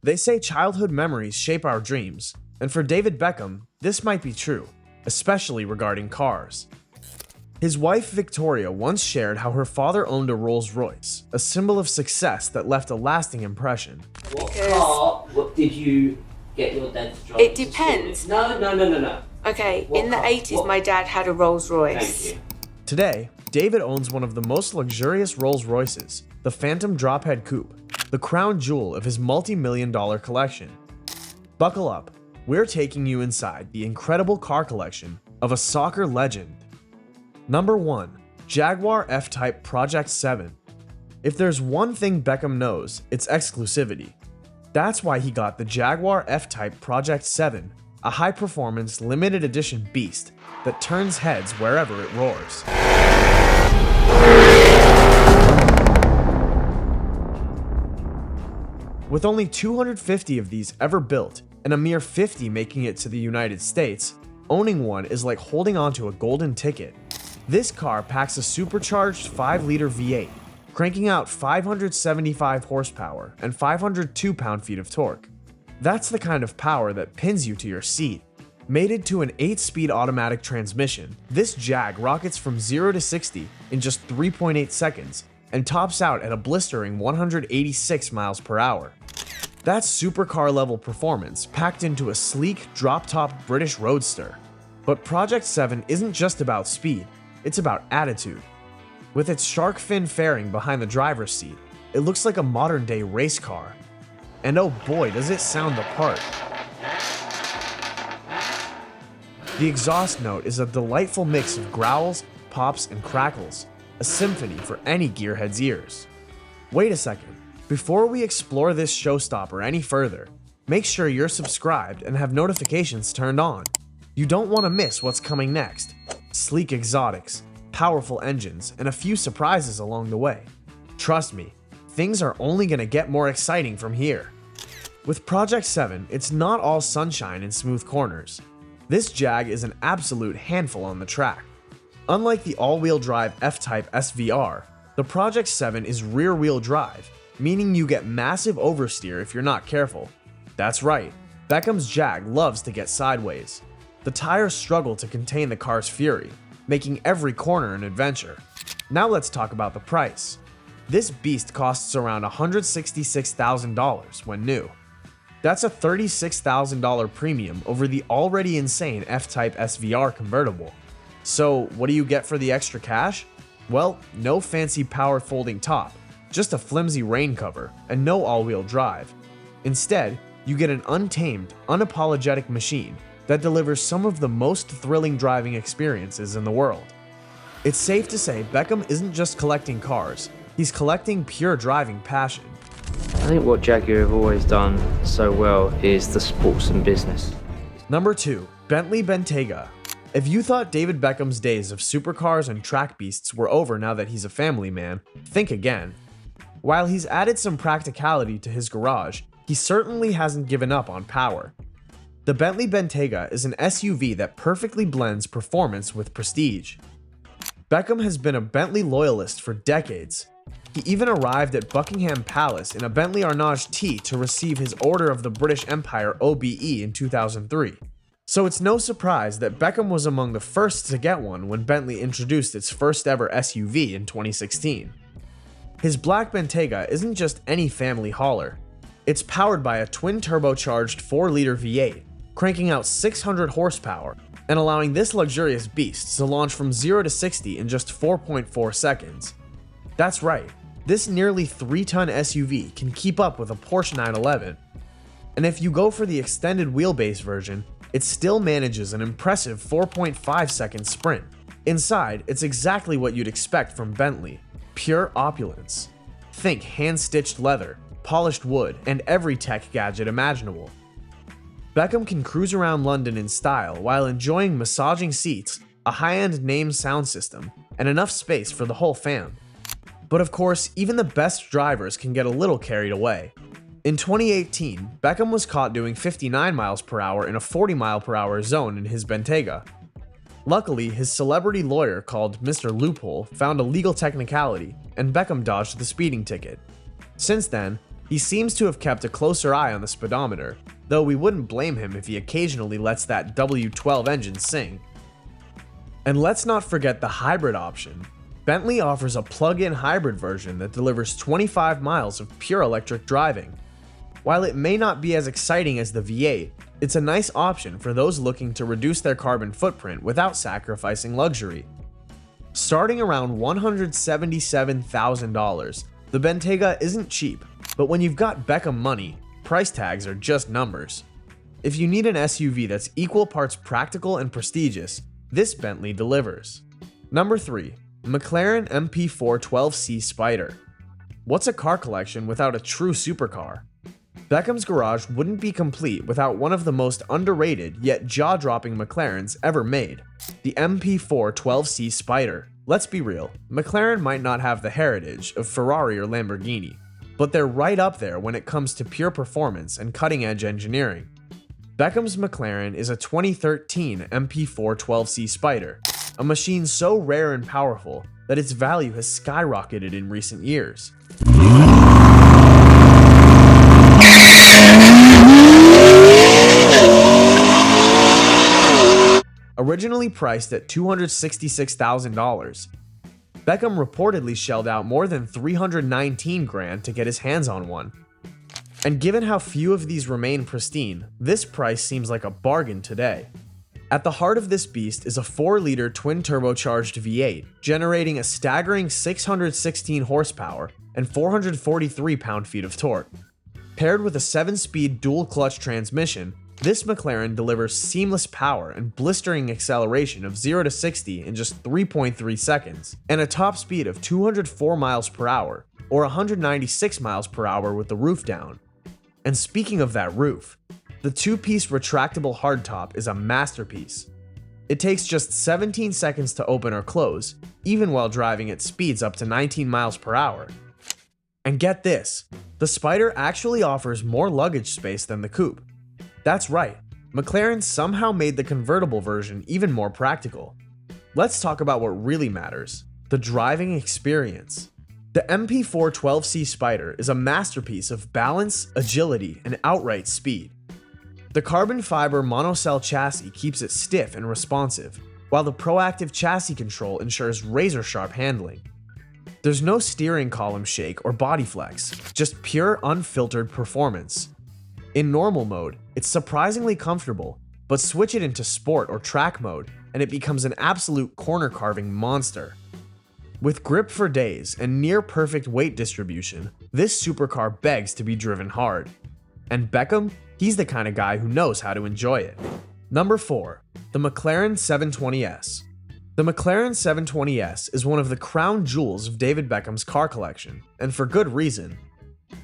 They say childhood memories shape our dreams, and for David Beckham, this might be true, especially regarding cars. His wife Victoria once shared how her father owned a Rolls-Royce, a symbol of success that left a lasting impression. What did you get your dad to drive? It depends. No. Okay, in the 80s, my dad had a Rolls-Royce. Thank you. Today, David owns one of the most luxurious Rolls-Royces, the Phantom Drophead Coupe, the crown jewel of his multi-million-dollar collection. Buckle up, we're taking you inside the incredible car collection of a soccer legend. Number 1. Jaguar F-Type Project 7. If there's one thing Beckham knows, it's exclusivity. That's why he got the Jaguar F-Type Project 7, a high-performance limited edition beast that turns heads wherever it roars. With only 250 of these ever built, and a mere 50 making it to the United States, owning one is like holding onto a golden ticket. This car packs a supercharged 5-liter V8, cranking out 575 horsepower and 502 pound-feet of torque. That's the kind of power that pins you to your seat. Mated to an 8-speed automatic transmission, this Jag rockets from 0 to 60 in just 3.8 seconds and tops out at a blistering 186 miles per hour. That's supercar level performance packed into a sleek, drop-top British roadster. But Project 7 isn't just about speed, it's about attitude. With its shark fin fairing behind the driver's seat, it looks like a modern-day race car. And oh boy, does it sound the part. The exhaust note is a delightful mix of growls, pops, and crackles, a symphony for any gearhead's ears. Wait a second, before we explore this showstopper any further, make sure you're subscribed and have notifications turned on. You don't want to miss what's coming next. Sleek exotics, powerful engines, and a few surprises along the way. Trust me, things are only going to get more exciting from here. With Project 7, it's not all sunshine and smooth corners. This Jag is an absolute handful on the track. Unlike the all-wheel drive F-Type SVR, the Project 7 is rear-wheel drive, meaning you get massive oversteer if you're not careful. That's right, Beckham's Jag loves to get sideways. The tires struggle to contain the car's fury, making every corner an adventure. Now let's talk about the price. This beast costs around $166,000 when new. That's a $36,000 premium over the already insane F-Type SVR convertible. So what do you get for the extra cash? Well, no fancy power folding top, just a flimsy rain cover and no all-wheel drive. Instead, you get an untamed, unapologetic machine that delivers some of the most thrilling driving experiences in the world. It's safe to say Beckham isn't just collecting cars, he's collecting pure driving passion. I think what Jaguar have always done so well is the sports and business. Number 2. Bentley Bentayga. If you thought David Beckham's days of supercars and track beasts were over now that he's a family man, think again. While he's added some practicality to his garage, he certainly hasn't given up on power. The Bentley Bentayga is an SUV that perfectly blends performance with prestige. Beckham has been a Bentley loyalist for decades. He even arrived at Buckingham Palace in a Bentley Arnage T to receive his Order of the British Empire OBE in 2003. So it's no surprise that Beckham was among the first to get one when Bentley introduced its first ever SUV in 2016. His black Bentayga isn't just any family hauler. It's powered by a twin turbocharged 4-liter V8, cranking out 600 horsepower and allowing this luxurious beast to launch from 0 to 60 in just 4.4 seconds. That's right, this nearly 3-ton SUV can keep up with a Porsche 911. And if you go for the extended wheelbase version, it still manages an impressive 4.5-second sprint. Inside, it's exactly what you'd expect from Bentley, pure opulence. Think hand-stitched leather, polished wood, and every tech gadget imaginable. Beckham can cruise around London in style while enjoying massaging seats, a high-end name sound system, and enough space for the whole fam. But of course, even the best drivers can get a little carried away. In 2018, Beckham was caught doing 59 miles per hour in a 40 mile per hour zone in his Bentayga. Luckily, his celebrity lawyer called Mr. Loophole found a legal technicality, and Beckham dodged the speeding ticket. Since then, He seems to have kept a closer eye on the speedometer, though we wouldn't blame him if he occasionally lets that W12 engine sing. And let's not forget the hybrid option. Bentley offers a plug-in hybrid version that delivers 25 miles of pure electric driving. While it may not be as exciting as the V8, it's a nice option for those looking to reduce their carbon footprint without sacrificing luxury. Starting around $177,000, the Bentayga isn't cheap, but when you've got Beckham money, price tags are just numbers. If you need an SUV that's equal parts practical and prestigious, this Bentley delivers. Number 3. McLaren MP4 12C Spider. What's a car collection without a true supercar? Beckham's garage wouldn't be complete without one of the most underrated yet jaw-dropping McLarens ever made, the MP4 12C Spider. Let's be real, McLaren might not have the heritage of Ferrari or Lamborghini, but they're right up there when it comes to pure performance and cutting-edge engineering. Beckham's McLaren is a 2013 MP4 12C Spider, a machine so rare and powerful that its value has skyrocketed in recent years. Originally priced at $266,000, Beckham reportedly shelled out more than $319,000 to get his hands on one. And given how few of these remain pristine, this price seems like a bargain today. At the heart of this beast is a 4-liter twin-turbocharged V8, generating a staggering 616 horsepower and 443 pound-feet of torque. Paired with a 7-speed dual-clutch transmission, this McLaren delivers seamless power and blistering acceleration of 0 to 60 in just 3.3 seconds, and a top speed of 204 miles per hour, or 196 miles per hour with the roof down. And speaking of that roof, the 2-piece retractable hardtop is a masterpiece. It takes just 17 seconds to open or close, even while driving at speeds up to 19 miles per hour. And get this, the Spider actually offers more luggage space than the coupe. That's right, McLaren somehow made the convertible version even more practical. Let's talk about what really matters, the driving experience. The MP4 12C Spider is a masterpiece of balance, agility, and outright speed. The carbon fiber monocell chassis keeps it stiff and responsive, while the proactive chassis control ensures razor-sharp handling. There's no steering column shake or body flex, just pure unfiltered performance. In normal mode, it's surprisingly comfortable, but switch it into sport or track mode, and it becomes an absolute corner-carving monster. With grip for days and near-perfect weight distribution, this supercar begs to be driven hard. And Beckham, he's the kind of guy who knows how to enjoy it. Number 4. The McLaren 720S. The McLaren 720S is one of the crown jewels of David Beckham's car collection, and for good reason.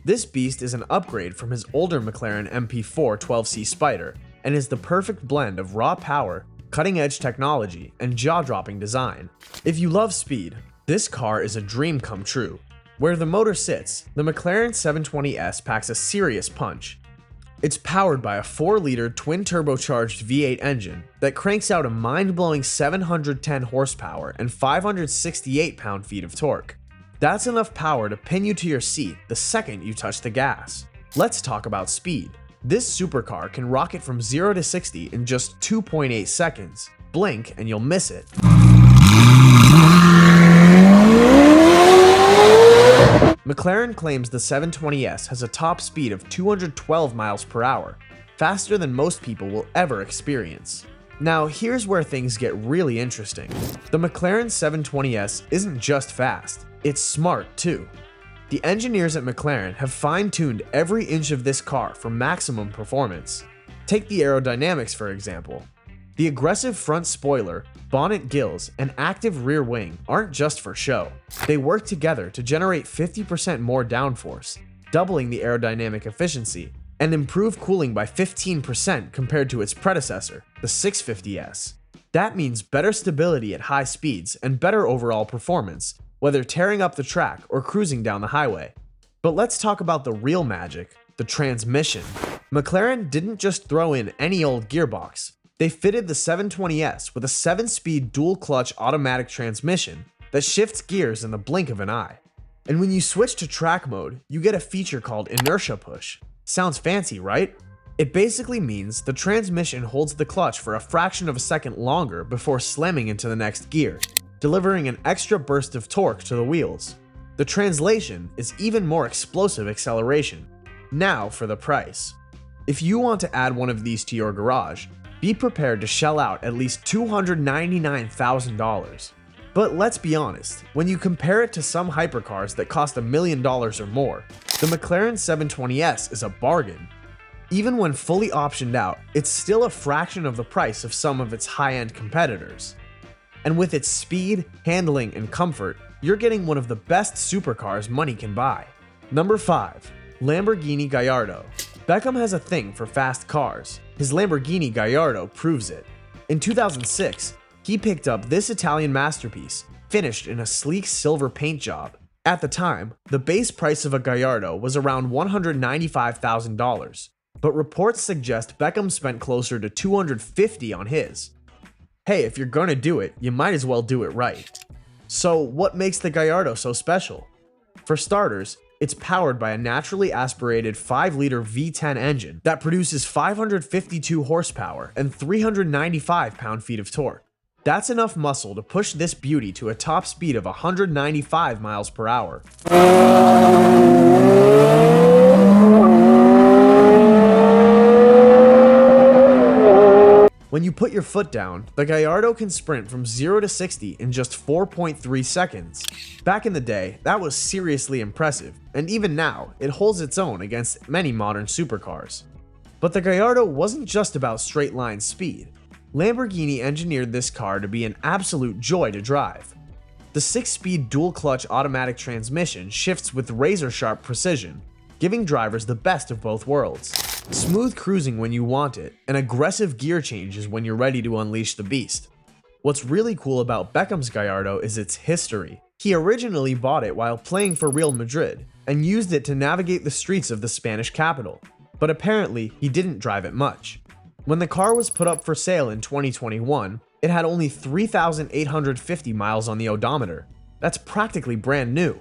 This beast is an upgrade from his older McLaren MP4 12C Spider, and is the perfect blend of raw power, cutting-edge technology, and jaw-dropping design. If you love speed, this car is a dream come true. Where the motor sits, the McLaren 720S packs a serious punch. It's powered by a 4-liter twin-turbocharged V8 engine that cranks out a mind-blowing 710 horsepower and 568 pound-feet of torque. That's enough power to pin you to your seat the second you touch the gas. Let's talk about speed. This supercar can rocket from 0 to 60 in just 2.8 seconds. Blink and you'll miss it. McLaren claims the 720S has a top speed of 212 miles per hour, faster than most people will ever experience. Now, here's where things get really interesting. The McLaren 720S isn't just fast, it's smart too. The engineers at McLaren have fine-tuned every inch of this car for maximum performance. Take the aerodynamics for example. The aggressive front spoiler, bonnet gills, and active rear wing aren't just for show. They work together to generate 50% more downforce, doubling the aerodynamic efficiency, and improve cooling by 15% compared to its predecessor, the 650S. That means better stability at high speeds and better overall performance, whether tearing up the track or cruising down the highway. But let's talk about the real magic, the transmission. McLaren didn't just throw in any old gearbox. They fitted the 720S with a 7-speed dual-clutch automatic transmission that shifts gears in the blink of an eye. And when you switch to track mode, you get a feature called inertia push. Sounds fancy, right? It basically means the transmission holds the clutch for a fraction of a second longer before slamming into the next gear, delivering an extra burst of torque to the wheels. The translation is even more explosive acceleration. Now for the price. If you want to add one of these to your garage, be prepared to shell out at least $299,000. But let's be honest, when you compare it to some hypercars that cost $1 million or more, the McLaren 720S is a bargain. Even when fully optioned out, it's still a fraction of the price of some of its high-end competitors. And with its speed, handling, and comfort, you're getting one of the best supercars money can buy. Number 5. Lamborghini Gallardo. Beckham has a thing for fast cars. His Lamborghini Gallardo proves it. In 2006, he picked up this Italian masterpiece, finished in a sleek silver paint job. At the time, the base price of a Gallardo was around $195,000, but reports suggest Beckham spent closer to $250,000 on his. Hey, if you're gonna do it, you might as well do it right. So what makes the Gallardo so special? For starters, it's powered by a naturally aspirated 5-liter V10 engine that produces 552 horsepower and 395 pound-feet of torque. That's enough muscle to push this beauty to a top speed of 195 miles per hour. When you put your foot down, the Gallardo can sprint from 0 to 60 in just 4.3 seconds. Back in the day, that was seriously impressive, and even now, it holds its own against many modern supercars. But the Gallardo wasn't just about straight-line speed. Lamborghini engineered this car to be an absolute joy to drive. The 6-speed dual-clutch automatic transmission shifts with razor-sharp precision, giving drivers the best of both worlds. Smooth cruising when you want it, and aggressive gear changes when you're ready to unleash the beast. What's really cool about Beckham's Gallardo is its history. He originally bought it while playing for Real Madrid, and used it to navigate the streets of the Spanish capital, but apparently he didn't drive it much. When the car was put up for sale in 2021, it had only 3,850 miles on the odometer. That's practically brand new.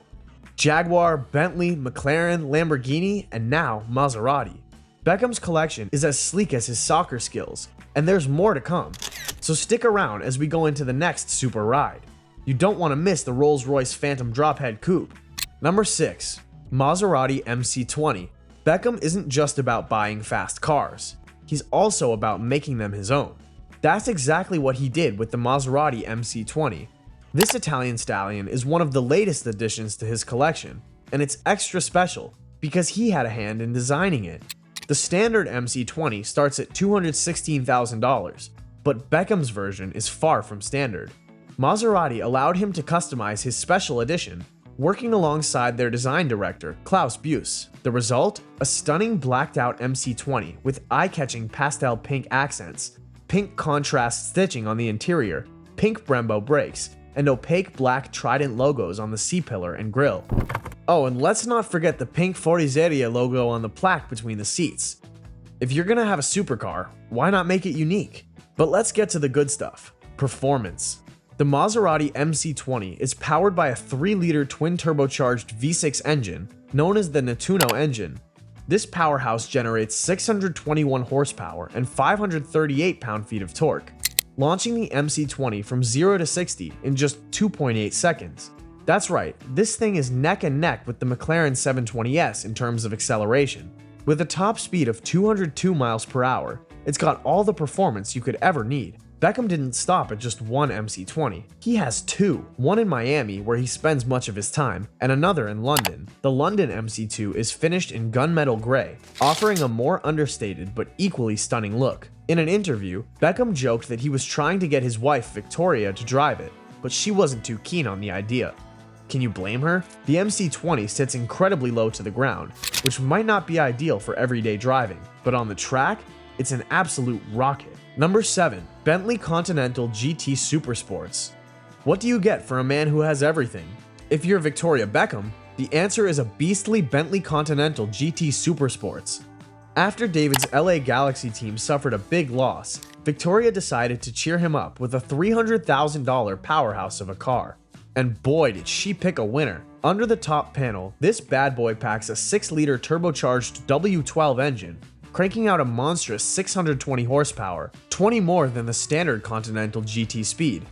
Jaguar, Bentley, McLaren, Lamborghini, and now Maserati. Beckham's collection is as sleek as his soccer skills, and there's more to come. So stick around as we go into the next super ride. You don't want to miss the Rolls-Royce Phantom drophead coupe. Number 6. Maserati MC20. Beckham isn't just about buying fast cars. He's also about making them his own. That's exactly what he did with the Maserati MC20. This Italian stallion is one of the latest additions to his collection, and it's extra special because he had a hand in designing it. The standard MC20 starts at $216,000, but Beckham's version is far from standard. Maserati allowed him to customize his special edition, working alongside their design director, Klaus Busse. The result? A stunning blacked-out MC20 with eye-catching pastel pink accents, pink contrast stitching on the interior, pink Brembo brakes, and opaque black Trident logos on the C-pillar and grille. Oh, and let's not forget the pink Forzieri logo on the plaque between the seats. If you're gonna have a supercar, why not make it unique? But let's get to the good stuff. Performance. The Maserati MC20 is powered by a 3-liter twin-turbocharged V6 engine known as the Nettuno engine. This powerhouse generates 621 horsepower and 538 pound-feet of torque, launching the MC20 from 0 to 60 in just 2.8 seconds. That's right, this thing is neck and neck with the McLaren 720S in terms of acceleration. With a top speed of 202 miles per hour, it's got all the performance you could ever need. Beckham didn't stop at just one MC20. He has two, one in Miami where he spends much of his time, and another in London. The London MC2 is finished in gunmetal gray, offering a more understated but equally stunning look. In an interview, Beckham joked that he was trying to get his wife Victoria to drive it, but she wasn't too keen on the idea. Can you blame her? The MC20 sits incredibly low to the ground, which might not be ideal for everyday driving, but on the track, it's an absolute rocket. Number 7. Bentley Continental GT Super Sports. What do you get for a man who has everything? If you're Victoria Beckham, the answer is a beastly Bentley Continental GT Super Sports. After David's LA Galaxy team suffered a big loss, Victoria decided to cheer him up with a $300,000 powerhouse of a car. And boy, did she pick a winner. Under the top panel, this bad boy packs a 6-liter turbocharged W12 engine, cranking out a monstrous 620 horsepower, 20 more than the standard Continental GT speed.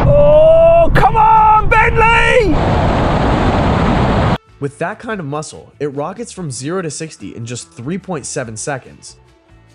Oh, come on, Bentley! With that kind of muscle, it rockets from 0 to 60 in just 3.7 seconds.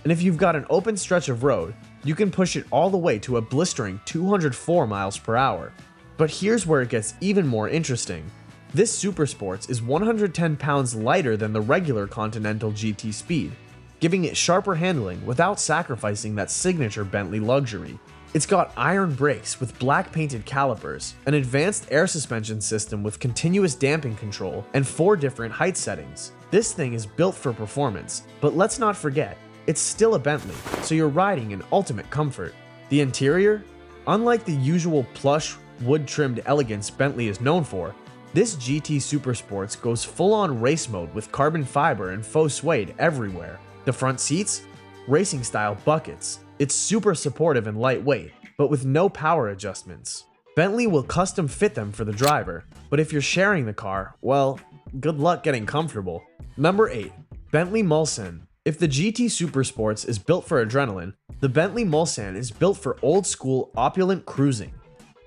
And if you've got an open stretch of road, you can push it all the way to a blistering 204 miles per hour. But here's where it gets even more interesting. This Supersports is 110 pounds lighter than the regular Continental GT speed, giving it sharper handling without sacrificing that signature Bentley luxury. It's got iron brakes with black painted calipers, an advanced air suspension system with continuous damping control, and 4 different height settings. This thing is built for performance, but let's not forget, it's still a Bentley, so you're riding in ultimate comfort. The interior? Unlike the usual plush, wood-trimmed elegance Bentley is known for, this GT Supersports goes full-on race mode with carbon fiber and faux suede everywhere. The front seats? Racing-style buckets. It's super supportive and lightweight, but with no power adjustments. Bentley will custom fit them for the driver, but if you're sharing the car, well, good luck getting comfortable. Number 8. Bentley Mulsanne. If the GT Supersports is built for adrenaline, the Bentley Mulsanne is built for old-school, opulent cruising.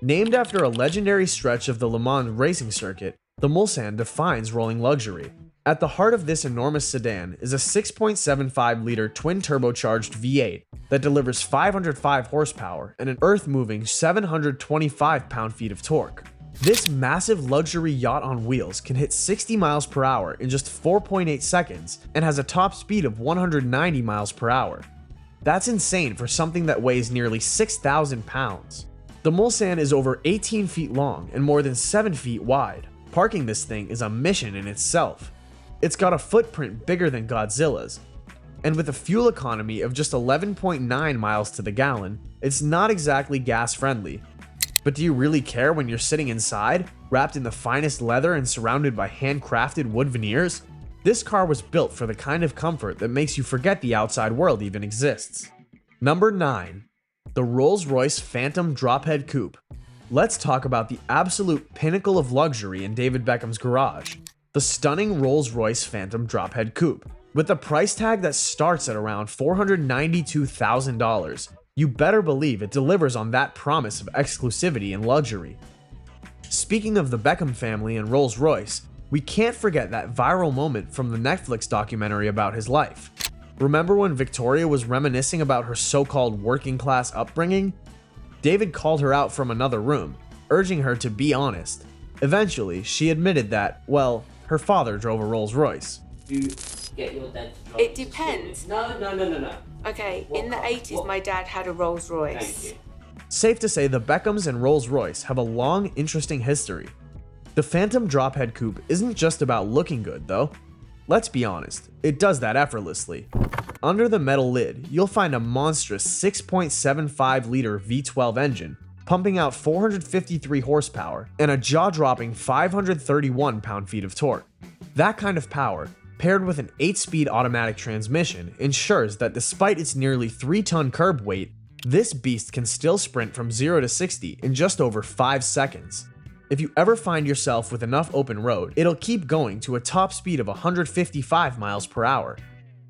Named after a legendary stretch of the Le Mans racing circuit, the Mulsanne defines rolling luxury. At the heart of this enormous sedan is a 6.75-liter twin-turbocharged V8 that delivers 505 horsepower and an earth-moving 725 pound-feet of torque. This massive luxury yacht on wheels can hit 60 miles per hour in just 4.8 seconds and has a top speed of 190 miles per hour. That's insane for something that weighs nearly 6,000 pounds. The Mulsanne is over 18 feet long and more than 7 feet wide. Parking this thing is a mission in itself. It's got a footprint bigger than Godzilla's, and with a fuel economy of just 11.9 miles to the gallon, it's not exactly gas-friendly. But do you really care when you're sitting inside, wrapped in the finest leather and surrounded by handcrafted wood veneers? This car was built for the kind of comfort that makes you forget the outside world even exists. Number 9. The Rolls-Royce Phantom Drophead Coupe. Let's talk about the absolute pinnacle of luxury in David Beckham's garage. The stunning Rolls-Royce Phantom Drophead Coupe. With a price tag that starts at around $492,000, you better believe it delivers on that promise of exclusivity and luxury. Speaking of the Beckham family and Rolls-Royce, we can't forget that viral moment from the Netflix documentary about his life. Remember when Victoria was reminiscing about her so-called working-class upbringing? David called her out from another room, urging her to be honest. Eventually, she admitted that, well, her father drove a Rolls-Royce. You get your dad to drive. It depends. No. Okay, What in the car? 80s, What? my dad had a Rolls Royce. Thank you. Safe to say the Beckhams and Rolls-Royce have a long, interesting history. The Phantom Drophead Coupe isn't just about looking good, though. Let's be honest, it does that effortlessly. Under the metal lid, you'll find a monstrous 6.75-liter V12 engine, pumping out 453 horsepower and a jaw-dropping 531 pound-feet of torque. That kind of power, paired with an 8-speed automatic transmission, ensures that despite its nearly 3-ton curb weight, this beast can still sprint from 0 to 60 in just over 5 seconds. If you ever find yourself with enough open road, it'll keep going to a top speed of 155 miles per hour.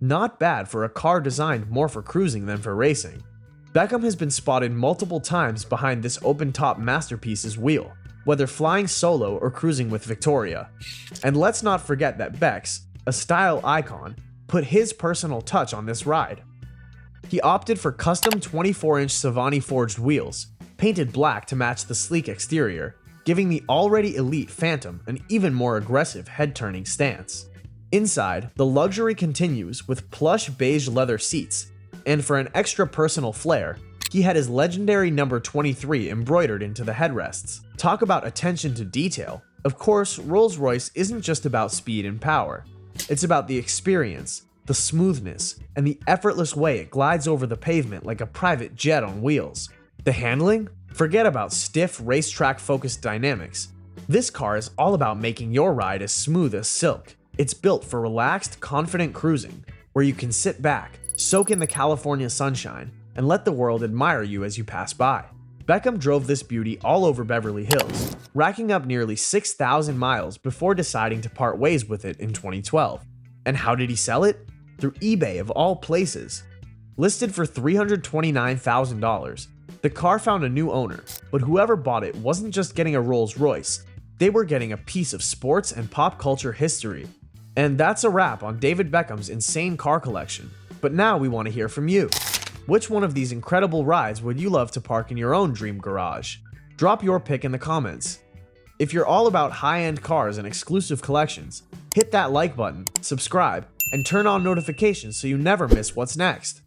Not bad for a car designed more for cruising than for racing. Beckham has been spotted multiple times behind this open-top masterpiece's wheel, whether flying solo or cruising with Victoria. And let's not forget that Bex, a style icon, put his personal touch on this ride. He opted for custom 24-inch Savani forged wheels, painted black to match the sleek exterior, giving the already elite Phantom an even more aggressive head-turning stance. Inside, the luxury continues with plush beige leather seats, and for an extra personal flair, he had his legendary number 23 embroidered into the headrests. Talk about attention to detail. Of course, Rolls-Royce isn't just about speed and power. It's about the experience, the smoothness, and the effortless way it glides over the pavement like a private jet on wheels. The handling? Forget about stiff, racetrack-focused dynamics. This car is all about making your ride as smooth as silk. It's built for relaxed, confident cruising, where you can sit back, Soak in the California sunshine and let the world admire you as you pass by. Beckham drove this beauty all over Beverly Hills, racking up nearly 6,000 miles before deciding to part ways with it in 2012. And how did he sell it? Through eBay of all places. Listed for $329,000, the car found a new owner, but whoever bought it wasn't just getting a Rolls-Royce, they were getting a piece of sports and pop culture history. And that's a wrap on David Beckham's insane car collection. But now we want to hear from you. Which one of these incredible rides would you love to park in your own dream garage? Drop your pick in the comments. If you're all about high-end cars and exclusive collections, hit that like button, subscribe, and turn on notifications so you never miss what's next.